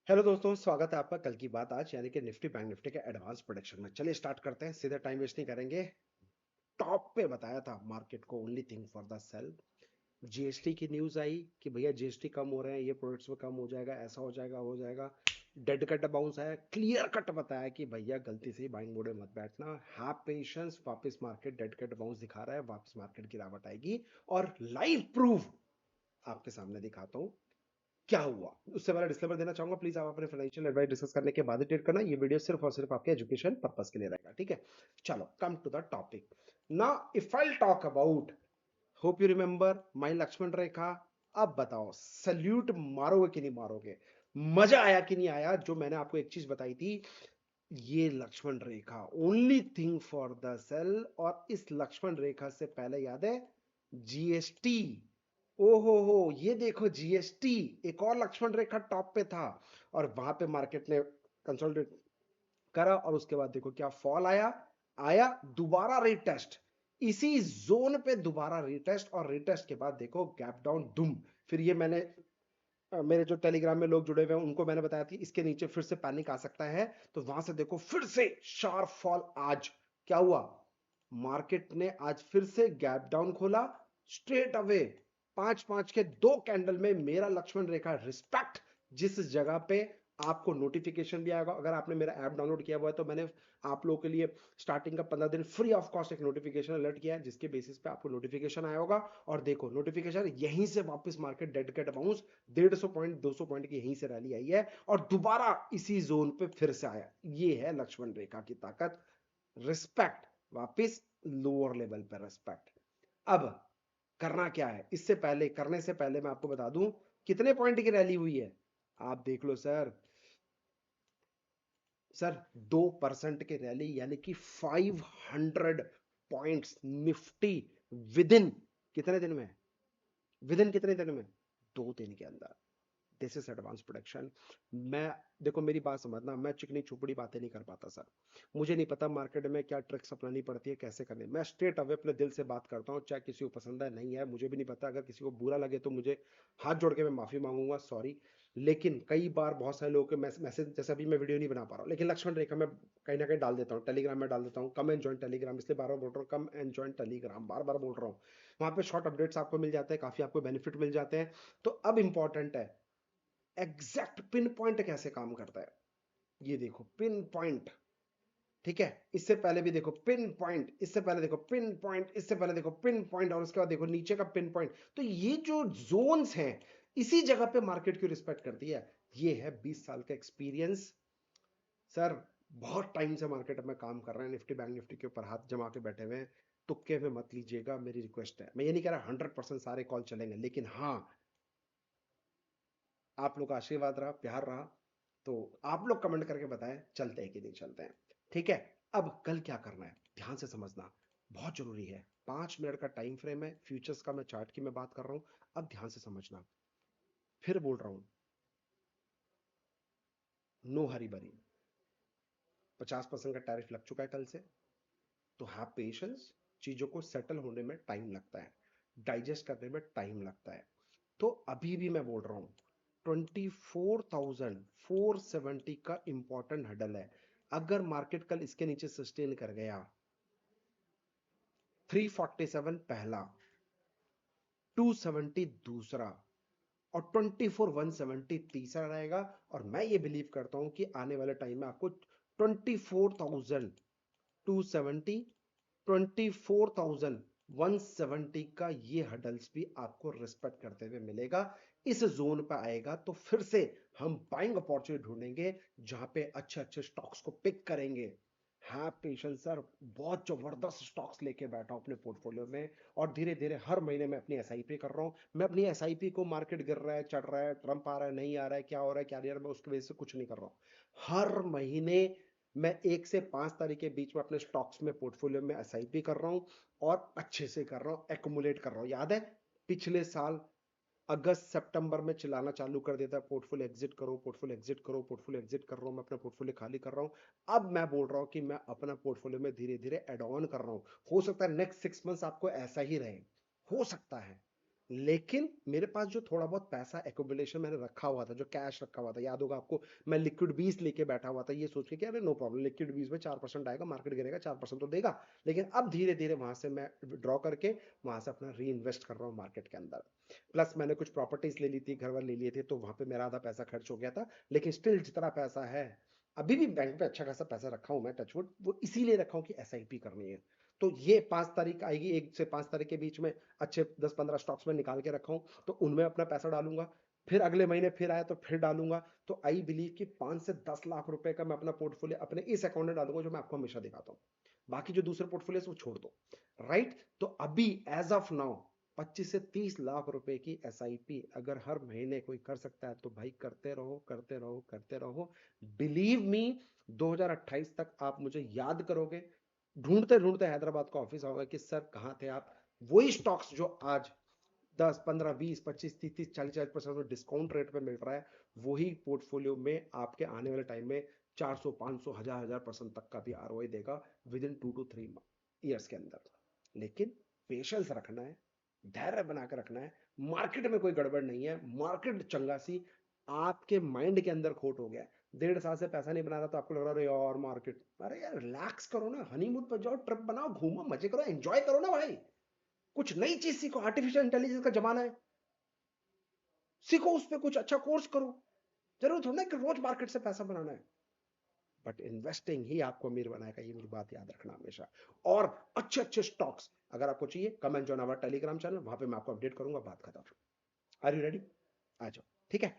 Hello दोस्तों, स्वागत है आपका कल की बात आज यानी कि निफ्टी बैंक निफ्टी के एडवांस प्रोडिक्शन में। चलिए स्टार्ट करते हैं, सीधे टाइम वेस्ट नहीं करेंगे। टॉप पे बताया था मार्केट को only thing for the sale. GST की न्यूज आई कि भैया जीएसटी कम हो रहे हैं, ये प्रोडक्ट्स में कम हो जाएगा, ऐसा हो जाएगा, हो जाएगा। डेड कट बाउंस आया, क्लियर कट बताया कि भैया गलती से बाइंग मोड में मत बैठना, हैव पेशेंस। वापस मार्केट डेड कट बाउंस दिखा रहा है, वापस मार्केट गिरावट आएगी। और लाइव प्रूफ आपके सामने दिखाता हूं क्या हुआ। उससे पहले डिस्क्लेमर देना चाहूंगा, प्लीज आप अपने फाइनेंशियल एडवाइस डिस्कस करने के बाद ही ट्रेड करना। ये वीडियो सिर्फ और सिर्फ आपके एजुकेशन पर्पस के लिए रहेगा, ठीक है। चलो कम टू द टॉपिक। ना if I talk about, hope you remember my Lakshman rekha. अब बताओ सल्यूट मारोगे कि नहीं मारोगे, मजा आया कि नहीं आया। जो मैंने आपको एक चीज बताई थी, ये Lakshman rekha only thing for the cell. और इस लक्ष्मण रेखा से पहले याद है जीएसटी। ओहो हो, ये देखो जीएसटी, एक और लक्ष्मण रेखा टॉप पे था। और वहां पे मार्केट ने कंसोलिडेट करा और उसके बाद देखो क्या फॉल आया। आया दोबारा रीटेस्ट, इसी जोन पे दोबारा रीटेस्ट, और रीटेस्ट के बाद देखो गैप डाउन दुम। फिर ये मैंने मेरे जो टेलीग्राम में लोग जुड़े हुए हैं उनको मैंने बताया थी इसके नीचे फिर से पैनिक आ सकता है। तो वहां से देखो फिर से शार्प फॉल। आज क्या हुआ, मार्केट ने आज फिर से गैप डाउन खोला स्ट्रेट अवे। पांच पांच के दो कैंडल में मेरा लक्ष्मण रेखा रिस्पेक्ट। जिस जगह पे आपको नोटिफिकेशन भी आएगा, अगर आपने मेरा ऐप डाउनलोड किया हुआ है तो मैंने आप लोगों के लिए स्टार्टिंग का 15 दिन फ्री ऑफ कॉस्ट एक नोटिफिकेशन अलर्ट किया है, जिसके बेसिस पे आपको नोटिफिकेशन आया होगा। और देखो नोटिफिकेशन यहीं से वापस market dead cat bounce 150 point 200 point की यहीं से रैली आई है और दोबारा इसी जोन पे फिर से आया। ये है लक्ष्मण रेखा की ताकत, रिस्पेक्ट। वापस लोअर लेवल पर रिस्पेक्ट। अब करना क्या है, इससे पहले करने से पहले मैं आपको बता दूं कितने पॉइंट की रैली हुई है। आप देख लो सर, सर 2% की रैली यानी कि 500 पॉइंट्स निफ्टी विद इन कितने दिन में, विद इन कितने दिन में, 2 दिन के अंदर। This is advance production. मैं, देखो मेरी बात समझना, मैं चिकनी चुपड़ी बातें नहीं कर पाता सर। मुझे नहीं पता मार्केट में क्या ट्रिक्स अपनानी पड़ती है, कैसे करनी। मैं स्ट्रेट अवे अपने दिल से बात करता हूँ, चाहे किसी को पसंद है नहीं है मुझे भी नहीं पता। अगर किसी को बुरा लगे तो मुझे हाथ जोड़ के मैं माफी मांगूंगा, सॉरी। लेकिन कई बार बहुत सारे लोगों के मैसेज, जैसे अभी मैं वीडियो नहीं बना पा रहा हूँ लेकिन लक्ष्मण रेखा में कहीं ना कहीं डाल देता हूँ, टेलीग्राम में डाल देता हूँ। कम एंड ज्वाइन टेलीग्राम, इसलिए बार बार बोल रहा हूँ, कम एंड ज्वाइन टेलीग्राम, बार बार बोल रहा हूँ। वहां पे शॉर्ट अपडेट्स आपको मिल जाते हैं, काफी आपको बेनिफिट मिल जाते हैं। तो अब इंपॉर्टेंट है एग्जैक्ट पिन पॉइंट कैसे काम करता है। ये देखो पिन पॉइंट, ठीक है। इससे पहले भी देखो पिन पॉइंट, इससे पहले देखो पिन पॉइंट, इससे पहले देखो पिन पॉइंट, और उसके बाद देखो नीचे का पिन पॉइंट। तो ये जो जोन्स हैं, इसी जगह पे मार्केट क्यों रिस्पेक्ट करती है। ये है 20 साल का एक्सपीरियंस सर। बहुत टाइम से मार्केट में काम कर रहे हैं, निफ्टी बैंक निफ्टी के ऊपर हाथ जमा के बैठे हुए हैं। तुक्के में मत लीजिएगा, मेरी रिक्वेस्ट है। मैं ये नहीं कह रहा 100% सारे कॉल चलेंगे, लेकिन हाँ, आप लोग का आशीर्वाद रहा, प्यार रहा, तो आप लोग कमेंट करके बताएं चलते हैं कि नहीं चलते हैं, ठीक है। अब कल क्या करना है ध्यान से समझना, बहुत जरूरी है। 5 मिनट का टाइम फ्रेम है, फ्यूचर्स का, मैं चार्ट की मैं बात कर रहा हूं। अब ध्यान से समझना, फिर बोल रहा हूं, नो हरी बरी। 50% का टैरिफ लग चुका है कल से, तो हैव पेशेंस। चीजों को सेटल होने में टाइम लगता है, डाइजेस्ट करने में टाइम लगता है। तो अभी भी मैं बोल रहा हूं 24,470 का इंपॉर्टेंट हडल है। अगर मार्केट कल इसके नीचे सस्टेन कर गया, 347 पहला, 270 दूसरा, और 24,170 तीसरा रहेगा। और मैं ये बिलीव करता हूं कि आने वाले टाइम में आपको 24,270, 24,170 का ये हडल्स भी आपको रिस्पेक्ट करते हुए मिलेगा। इस जोन पर आएगा तो फिर से हम बाइंग अपॉर्चुनिटी ढूंढेंगे, जहां पे अच्छे अच्छे स्टॉक्स को पिक करेंगे। हाँ पेशेंस सर, बहुत जबरदस्त स्टॉक्स लेके बैठा हूं अपने पोर्टफोलियो में। और धीरे धीरे हर महीने मैं अपनी एसआईपी कर रहा हूं। मैं अपनी एसआईपी को, मार्केट गिर रहा है, चढ़ रहा है, ट्रंप आ रहा है, नहीं आ रहा है, क्या हो रहा है, क्या नहीं आ रहा है, मैं उसकी वजह से कुछ नहीं कर रहा हूं। हर महीने मैं 1 से 5 तारीख के बीच में अपने स्टॉक्स में, पोर्टफोलियो में एसआईपी कर रहा हूं, और अच्छे से कर रहा हूं, एक्युमुलेट कर रहा हूं। याद है पिछले साल अगस्त सितंबर में चिल्लाना चालू कर देता है पोर्टफोलियो एग्जिट करो, पोर्टफोलियो एग्जिट करो, पोर्टफोलियो एग्जिट कर रहा हूं, मैं अपना पोर्टफोलियो खाली कर रहा हूं। अब मैं बोल रहा हूं कि मैं अपना पोर्टफोलियो में धीरे धीरे एड ऑन कर रहा हूं। हो सकता है नेक्स्ट 6 मंथ्स आपको ऐसा ही रहे, हो सकता है। लेकिन मेरे पास जो थोड़ा बहुत पैसा एक्यूमुलेशन मैंने रखा हुआ था, जो कैश रखा हुआ था, याद होगा आपको, मैं लिक्विड 20 लेके बैठा हुआ था ये सोच के कि अरे नो प्रॉब्लम, लिक्विड 20 में 4% आएगा, मार्केट गिरेगा 4% तो देगा। लेकिन अब धीरे धीरे वहां से मैं ड्रॉ करके वहां से अपना री इन्वेस्ट कर रहा हूँ मार्केट के अंदर। प्लस मैंने कुछ प्रॉपर्टीज ले ली थी, घर वर ले लिए थे, तो वहां पे मेरा आधा पैसा खर्च हो गया था। लेकिन स्टिल जितना पैसा है, अभी भी बैंक पे अच्छा खासा पैसा रखा हूं मैं, टचवुड, वो इसीलिए रखा हूं कि एसआईपी करनी है। तो ये 5 तारीख आएगी, 1 से 5 तारीख के बीच में अच्छे 10-15 स्टॉक्स में निकाल के रखा हूं, तो उनमें अपना पैसा डालूंगा। फिर अगले महीने फिर आया तो फिर डालूंगा। तो आई बिलीव कि 5 से 10 लाख रुपए का मैं अपना पोर्टफोलियो अपने इस अकाउंट में डालूंगा, जो मैं आपको हमेशा दिखाता हूँ। बाकी जो दूसरे पोर्टफोलियो वो छोड़ दो। राइट, तो अभी एज ऑफ नाउ 25 से 30 लाख रुपए की एसआईपी अगर हर महीने कोई कर सकता है तो भाई करते रहो, करते रहो, करते रहो। बिलीव मी, 2028 तक आप मुझे याद करोगे, ढूंढते ढूंढते हैदराबाद का ऑफिस होगा कि सर कहाँ थे आप। वही स्टॉक्स जो आज 10, 15, 20, 25, 30, 40% डिस्काउंट रेट पे मिल रहा है, वही पोर्टफोलियो में आपके आने वाले टाइम में 400, 500, 1000% तक का भी आरओआई देगा विद इन 2 to 3 ईयर्स के अंदर। लेकिन पेशेंस रखना है, धैर्य बना के रखना है। मार्केट में कोई गड़बड़ नहीं है, मार्केट चंगा सी, आपके माइंड के अंदर खोट हो गया है। 1.5 साल से पैसा नहीं बना रहा तो आपको लग रहा है यार मार्केट, अरे यार रिलैक्स करो ना, हनीमून पर जाओ, ट्रिप बनाओ, घूमो, मजे करो, एंजॉय करो ना भाई। कुछ नई चीज सीखो, आर्टिफिशियल इंटेलिजेंस का जमाना है, सीखो उस पर कुछ अच्छा कोर्स करो। जरूर थोड़ा ना कि रोज मार्केट से पैसा बनाना है, बट इन्वेस्टिंग ही आपको अमीर बनाएगा, ये मेरी बात याद रखना हमेशा। और अच्छे अच्छे स्टॉक्स अगर आपको चाहिए, कमेंट जो हमारा टेलीग्राम चैनल, वहां पे मैं आपको अपडेट करूंगा, बात खत्म। Are you ready? आ जाओ, ठीक है,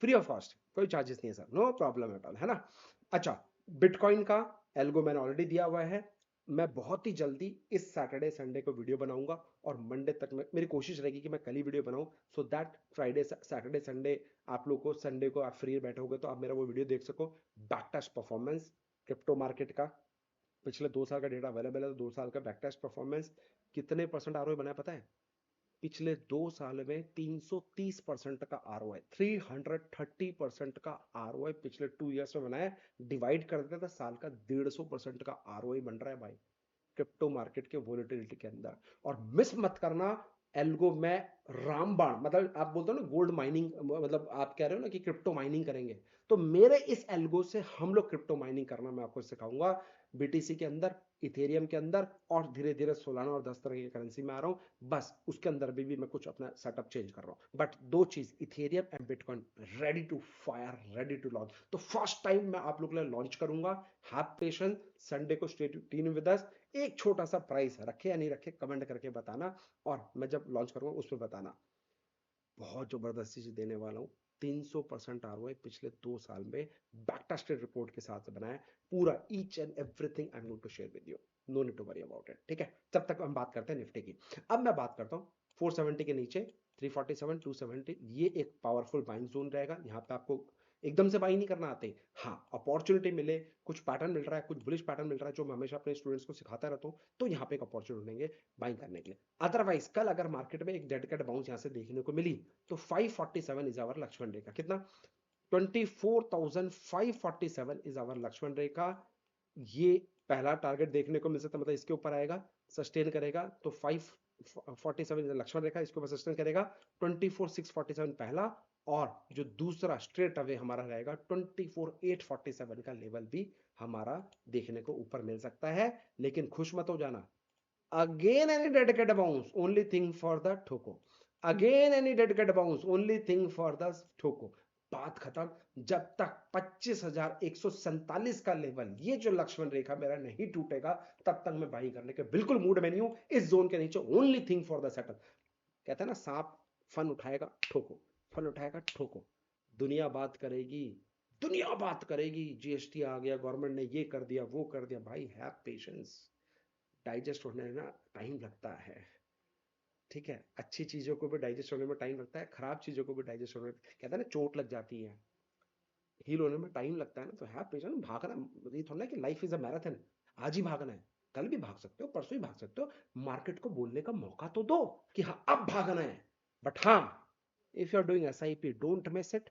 फ्री ऑफ कॉस्ट, कोई चार्जेस नहीं है sir, no problem at all, है ना। अच्छा, बिटकॉइन का एल्गो मैंने ऑलरेडी दिया हुआ है। मैं बहुत ही जल्दी इस सैटरडे संडे को वीडियो बनाऊंगा, और मंडे तक में मेरी कोशिश रहेगी कि मैं कल ही वीडियो बनाऊं, so that Friday Saturday Sunday आप लोग को, संडे को आप फ्री बैठोगे तो आप मेरा वो वीडियो देख सको। Back test performance crypto market का, पिछले 2 साल का डेटा अवेलेबल है, तो 2 साल का बैक टेस्ट परफॉर्मेंस कितने परसेंट आरओआई बनाया पता है? पिछले 2 साल में 330% का आरओआई, 330% का आरओआई पिछले 2 ईयर्स में बनाया। डिवाइड कर देते तो साल का 150% का आरओआई बन रहा है भाई, क्रिप्टो मार्केट के वोलेटिलिटी के अंदर। और मिस मत करना, एल्गो में रामबाण, मतलब आप बोलते हो ना गोल्ड माइनिंग, मतलब आप कह रहे हो ना कि क्रिप्टो माइनिंग करेंगे, तो मेरे इस एल्गो से हम लोग क्रिप्टो माइनिंग करना मैं आपको सिखाऊंगा, बीटीसी के अंदर, इथेरियम के अंदर, और धीरे धीरे सोलाना और 10 तरह की करेंसी में आ रहा हूं। बस उसके अंदर भी मैं कुछ अपना सेटअप चेंज कर रहा हूं, बट दो चीज, ethereum and bitcoin ready to fire, ready to launch. तो फर्स्ट टाइम मैं आप लोग के लिए लॉन्च करूंगा, हैव पेशेंस, संडे को स्टे ट्यून विद अस। एक छोटा सा प्राइस रखे या नहीं रखे कमेंट करके बताना, और मैं जब लॉन्च करूंगा उसमें बताना। बहुत जबरदस्ती से देने वाला हूं, 300% आरओआई पिछले 2 साल में बैक टेस्टेड रिपोर्ट के साथ बनाया पूरा, each and everything I am going to share with you, no need to worry about it, ठीक है। तब तक हम बात करते हैं निफ्टी की। अब मैं बात करता हूं 470 के नीचे, 347, 270, ये एक पावरफुल बाइंग जोन रहेगा। यहाँ पे आपको एकदम से बाई नहीं करना आते, हाँ अपॉर्चुनिटी मिले, कुछ पैटर्न मिल रहा है, कुछ बुलिश पैटर्न मिल रहा है, जो मैं हमेशा अपने स्टूडेंट्स को सिखाता रहता हूँ, तो यहाँ पे एक अपॉर्चुनिटी ढूंढेंगे बाइंग करने के लिए। अदरवाइज कल अगर मार्केट में एक डेड कैट बाउंस यहाँ से देखने को मिली, तो 547 इज आवर लक्ष्मण रेखा, कितना? 24,547 इज आवर लक्ष्मण रेखा। ये पहला टारगेट देखने को मिल सकता है, मतलब इसके ऊपर आएगा, सस्टेन करेगा तो 547 लक्ष्मण रेखा, इसके ऊपर सस्टेन करेगा। 24,647 पहला, और जो दूसरा स्ट्रेट अवे हमारा रहेगा 24,847 का लेवल भी हमारा देखने को ऊपर मिल सकता है। लेकिन खुश मत हो जाना, again any dedicated bounce, only thing for the ठोको, again any dedicated bounce, only thing for the ठोको, बात खत्म। जब तक 25,147 का लेवल, ये जो लक्ष्मण रेखा मेरा नहीं टूटेगा, तब तक मैं बाई करने के बिल्कुल मूड में नहीं हूं। इस जोन के नीचे only thing for the settle, कहते हैं ना सांप फन उठाएगा ठोको, फन उठाएगा ठोको। दुनिया बात करेगी, दुनिया बात करेगी, जीएसटी आ गया, गवर्नमेंट ने ये कर दिया, वो कर दिया, भाई हैव पेशेंस, डाइजेस्ट होने में ना टाइम लगता है, ठीक है। अच्छी चीजों को भी डाइजेस्ट होने में टाइम लगता है, खराब चीजों को भी डाइजेस्ट होने में, कहते हैं ना चोट लग जाती है, हील होने में टाइम लगता है ना। तो हैव पेशेंस, भागना ये थोड़ा ना कि लाइफ इज अ मैराथन, आज ही भागना है, कल भी भाग सकते हो, परसों ही भाग सकते हो। मार्केट को बोलने का मौका तो दो कि हाँ अब भागना है। बट हाँ, if you are doing SIP don't miss it,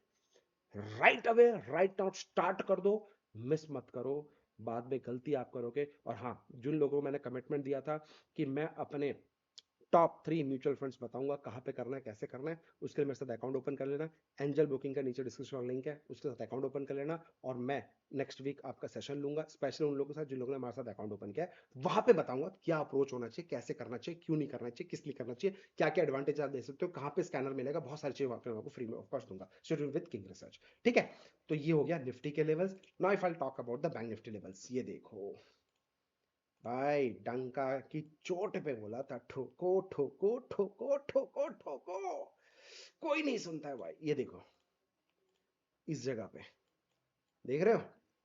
right away, right now start कर दो, मिस मत करो, बाद में गलती आप करोगे। और हाँ, जिन लोगों को मैंने कमिटमेंट दिया था कि मैं अपने टॉप 3 म्यूचुअल फंड्स बताऊंगा कहाँ पे करना है, कैसे करना है। उसके लिए मेरे साथ अकाउंट ओपन कर लेना। एंजल बुकिंग का नीचे डिस्क्रिप्शन लिंक है, उसके साथ अकाउंट ओपन कर लेना। और मैं नेक्स्ट वीक आपका सेशन लूंगा, स्पेशल उन लोगों के साथ जिन लोगों ने हमारे साथ अकाउंट ओपन किया है। वहां पे बताऊंगा क्या अप्रोच होना चाहिए, कैसे करना चाहिए, क्यों नहीं करना चाहिए, किस लिए करना चाहिए, क्या क्या एडवांटेज आप दे सकते हो, कहाँ पे स्कैनर मिलेगा, बहुत सारी चीजें वहां पे आपको फ्री में ऑफकोर्स दूंगा शेड्यूल विद किंग रिसर्च। ठीक है, तो ये हो गया निफ्टी के levels. Now if I talk about the bank Nifty levels, ये देखो भाई, डंका की चोट पे बोला था, ठोको ठोको ठोको ठोको ठोको, कोई नहीं सुनता है भाई। ये देखो इस जगह पे, देख रहे हो,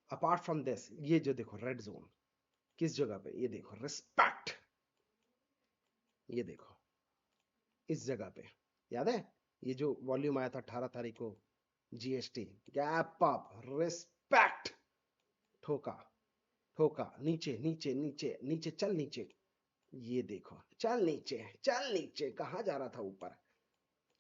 अपार्ट फ्रॉम दिस, ये जो देखो रेड जोन किस जगह पे, ये देखो रिस्पेक्ट, ये देखो इस जगह पे, याद है ये जो वॉल्यूम आया था 18 तारीख को, जीएसटी गैप अप, रिस्पेक्ट, ठोका ठोका, नीचे नीचे नीचे नीचे, चल नीचे, ये देखो चल नीचे, चल नीचे, कहां जा रहा था ऊपर,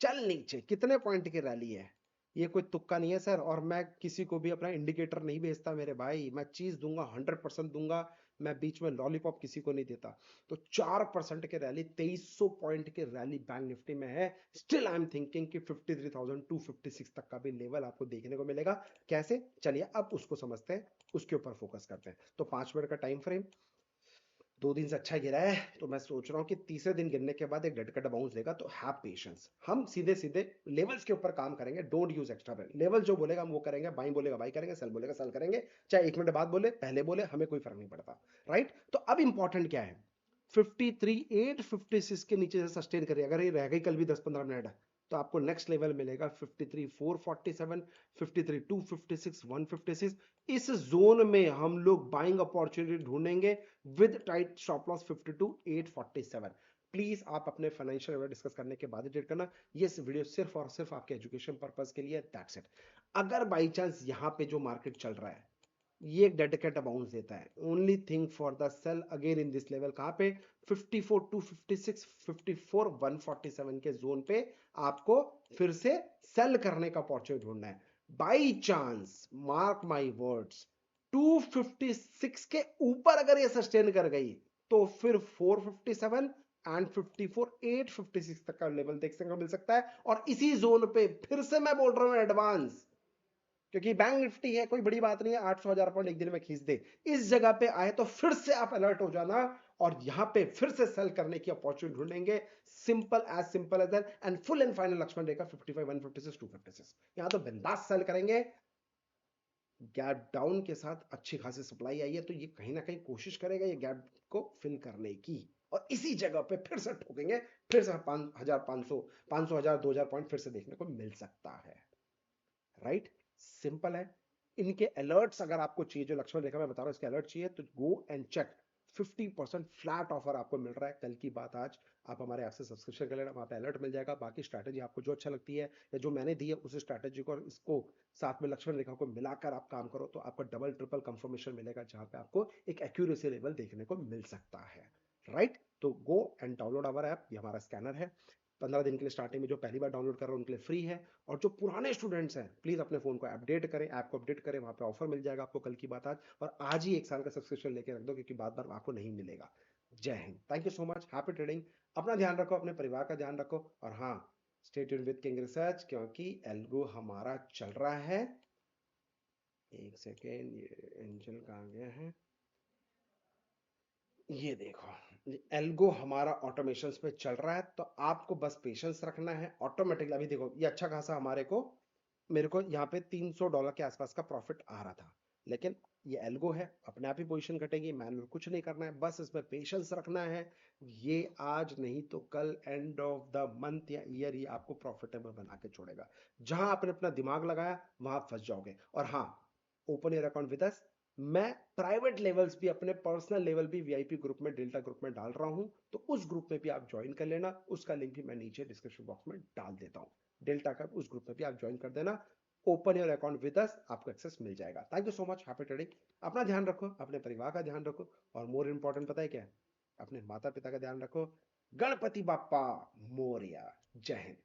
चल नीचे। कितने पॉइंट की रैली है, ये कोई तुक्का नहीं है सर। और मैं किसी को भी अपना इंडिकेटर नहीं भेजता मेरे भाई, मैं चीज दूंगा 100% दूंगा, मैं बीच में लॉलीपॉप किसी को नहीं देता। तो 4% के रैली, 2300 पॉइंट के रैली बैंक निफ्टी में है। स्टिल आई एम थिंकिंग कि 53,256 तक का भी लेवल आपको देखने को मिलेगा। कैसे, चलिए अब उसको समझते हैं, उसके ऊपर फोकस करते हैं। तो 5 मिनट का टाइम फ्रेम, 2 दिन से अच्छा गिरा है, तो मैं सोच रहा हूँ कि तीसरे दिन गिरने के बाद एक डेड कट बाउंस देगा, तो हैव पेशेंस। हम सीधे सीधे लेवल्स के ऊपर काम करेंगे, don't use extra brain. Level जो बोलेगा हम वो करेंगे, बाई बोलेगा बाई करेंगे, सेल बोलेगा सेल करेंगे, चाहे 1 मिनट बाद बोले पहले बोले, हमें कोई फर्क नहीं पड़ता। राइट, तो अब इंपॉर्टेंट क्या है, 53,856 के नीचे से सस्टेन करिए, अगर ये रह गई कल भी 10-15 मिनट, तो आपको नेक्स्ट लेवल मिलेगा 53,447, 53,256, 156। इस जोन में हम लोग बाइंग अपॉर्चुनिटी ढूंढेंगे with tight stop loss 52,847। Please आप अपने फाइनेंशियल डिस्कस करने के बाद ही ट्रेड करना। ये वीडियो सिर्फ और सिर्फ आपके एजुकेशन पर्पस के लिए, दैट्स इट। अगर बाई चांस यहां पे जो मार्केट चल रहा है ये एक डेडिकेट बाउंस देता है, only thing for the sale again in this level, कहां पे, 54,256, 54,147 के जोन पे आपको फिर से सेल करने का अपॉर्चुनिटी ढूंढना है। By chance, mark my words, 256 के ऊपर अगर ये सस्टेन कर गई, तो फिर 457 एंड 54,856 तक का लेवल देखने को मिल सकता है। और इसी जोन पे फिर से मैं बोल रहा हूं एडवांस, क्योंकि बैंक निफ्टी है, कोई बड़ी बात नहीं है, 800,000 पॉइंट एक दिन में खींच दे, इस जगह पे आए तो फिर से आप अलर्ट हो जाना, और यहां पे फिर से सेल करने की अपॉर्चुनिटी ढूंढेंगे। Simple as that, and full and final Lakshman rekha 55, 156, 256, यहां तो बिंदास सेल करेंगे। गैप डाउन के साथ अच्छी खासी सप्लाई आई है, तो ये कहीं ना कहीं कोशिश करेगा ये गैप को फिल करने की, और इसी जगह पे फिर से ठोकेंगे, फिर से 5,500, 500, 1000, 2000 पॉइंट फिर से देखने को मिल सकता है। राइट, सिंपल है। इनके अलर्ट्स अगर आपको चाहिए, जो लक्ष्मण रेखा मैं बता रहा हूं इसके अलर्ट चाहिए, तो go and check. 50% flat offer आपको मिल रहा है, कल की बात आज, आप हमारे ऐप से सब्सक्रिप्शन कर लेना, वहां पे अलर्ट मिल जाएगा। बाकी स्ट्रैटेजी आपको जो अच्छा लगती है या जो मैंने दी है उस स्ट्रैटेजी को और इसको साथ में लक्ष्मण रेखा को मिलाकर आप काम करो, तो आपको डबल ट्रिपल कंफर्मेशन मिलेगा, जहां पे आपको एक एक्यूरेसी लेवल देखने को मिल सकता है। राइट, तो go and download our app, ये हमारा स्कैनर है। 15 दिन के लिए स्टार्टिंग में जो पहली बार डाउनलोड कर रहे हैं उनके लिए फ्री है, और जो पुराने स्टूडेंट्स हैं प्लीज अपने फोन को अपडेट करें, ऐप को अपडेट करें, वहां पे ऑफर मिल जाएगा आपको, कल की बात आज, और आज ही 1 साल का सब्सक्रिप्शन लेके रख दो, क्योंकि बार बार आपको नहीं मिलेगा। जय Hind, thank you so much, happy trading. अपना ध्यान रखो, अपने परिवार का ध्यान रखो, और हाँ, stay tuned with king research, क्योंकि एल्गो हमारा चल रहा है। एक सेकेंड, ये एंजल कहाँ गया है, ये देखो एल्गो हमारा ऑटोमेशन पे चल रहा है, तो आपको बस पेशेंस रखना है, ऑटोमेटिकली। अभी देखो ये अच्छा खासा हमारे को, मेरे को यहाँ पे $300 के आसपास का प्रॉफिट आ रहा था, लेकिन ये एल्गो है, अपने आप ही पोजीशन घटेगी, मैनुअल कुछ नहीं करना है, बस इसमें पेशेंस रखना है। ये आज नहीं तो कल, एंड ऑफ द मंथ या ईयर, ये आपको प्रॉफिटेबल बना के छोड़ेगा। जहां आपने अपना दिमाग लगाया वहां फंस जाओगे। और हाँ, open your account with us. मैं प्राइवेट लेवल्स भी, अपने पर्सनल लेवल भी वीआईपी ग्रुप में, डेल्टा ग्रुप में डाल रहा हूं, तो उस ग्रुप में भी आप ज्वाइन कर लेना, उसका लिंक भी मैं नीचे डिस्क्रिप्शन बॉक्स में डाल देता हूं। डेल्टा का उस ग्रुप में भी आप ज्वाइन कर देना, open your account with us, आपको एक्सेस मिल जाएगा। Thank you so much, happy trading. अपना ध्यान रखो, अपने परिवार का ध्यान रखो, और मोर इंपॉर्टेंट पता है क्या है, अपने माता पिता का ध्यान रखो। गणपति बाप्पा मोरया। जय हिंद।